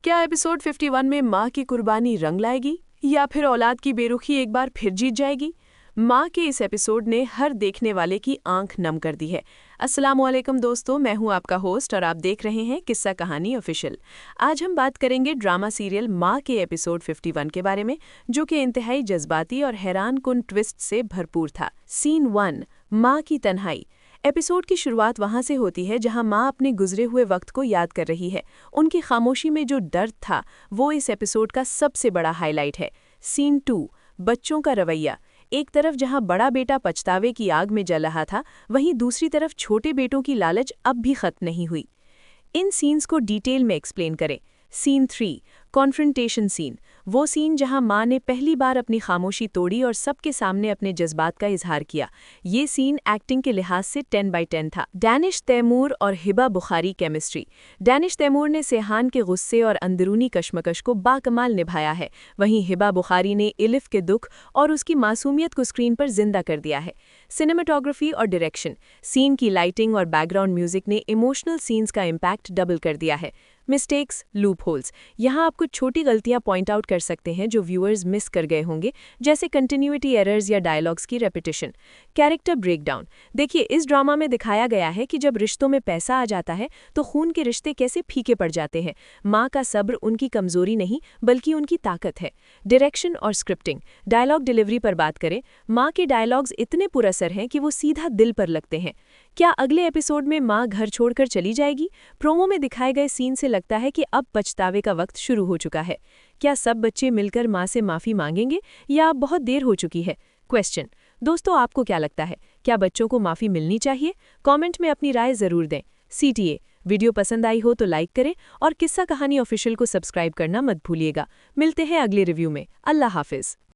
क्या एपिसोड 51 में माँ की कुर्बानी रंग लाएगी या फिर औलाद की बेरुखी एक बार फिर जीत जाएगी? माँ के इस एपिसोड ने हर देखने वाले की आंख नम कर दी है। अस्सलामुअलैकुम दोस्तों, मैं हूँ आपका होस्ट और आप देख रहे हैं किस्सा कहानी ऑफिशियल। आज हम बात करेंगे ड्रामा सीरियल माँ के एपिसोड 51 के बारे में, जो कि इंतहाई जज्बाती और हैरानकुन ट्विस्ट से भरपूर था। सीन 1, माँ की तन्हाई। एपिसोड की शुरुआत वहां से होती है जहां माँ अपने गुजरे हुए वक्त को याद कर रही है। उनकी खामोशी में जो दर्द था वो इस एपिसोड का सबसे बड़ा हाईलाइट है। सीन 2, बच्चों का रवैया। एक तरफ जहां बड़ा बेटा पछतावे की आग में जल रहा था, वहीं दूसरी तरफ छोटे बेटों की लालच अब भी खत्म नहीं हुई। इन सीन्स को डिटेल में एक्सप्लेन करें। Scene 3, confrontation scene. वो सीन जहां माँ ने पहली बार अपनी खामोशी तोड़ी और सबके सामने अपने जज्बात का इजहार किया। ये सीन एक्टिंग के लिहाज से 10/10 था। डैनिश तैमूर और हिबा बुखारी केमिस्ट्री। डैनिश तैमूर ने सेहान के गुस्से और अंदरूनी कश्मकश को बाकमाल निभाया है, वहीं हिबा बुखारी ने इलिफ के दुख और उसकी मासूमियत को स्क्रीन पर जिंदा कर दिया है। सिनेमेटोग्राफी और डायरेक्शन। सीन की लाइटिंग और बैकग्राउंड म्यूजिक ने इमोशनल सीन्स का इम्पैक्ट डबल कर दिया है। Mistakes, loop holes. यहाँ आप कुछ छोटी गलतियां पॉइंट आउट कर सकते हैं जो व्यूअर्स मिस कर गए होंगे, जैसे कंटिन्यूटी एरर्स या डायलॉग्स की रेपिटेशन। Character breakdown. देखिए, इस ड्रामा में दिखाया गया है कि जब रिश्तों में पैसा आ जाता है तो खून के रिश्ते कैसे फीके पड़ जाते हैं। माँ का सब्र उनकी कमजोरी नहीं बल्कि उनकी ताकत है। डायरेक्शन और स्क्रिप्टिंग। डायलॉग डिलीवरी पर बात करें, माँ के डायलॉग्स इतने पुरअसर हैं कि वो सीधा दिल पर लगते हैं। क्या अगले एपिसोड में माँ घर छोड़कर चली जाएगी? प्रोमो में दिखाए गए सीन से लगता है कि अब पछतावे का वक्त शुरू हो चुका है। क्या सब बच्चे मिलकर माँ से माफ़ी मांगेंगे या अब बहुत देर हो चुकी है? क्वेश्चन। दोस्तों, आपको क्या लगता है, क्या बच्चों को माफ़ी मिलनी चाहिए? कमेंट में अपनी राय ज़रूर दें। CTA। वीडियो पसंद आई हो तो लाइक करें और किस्सा कहानी ऑफिशियल को सब्सक्राइब करना मत भूलिएगा। मिलते हैं अगले रिव्यू में। अल्लाह हाफिज़।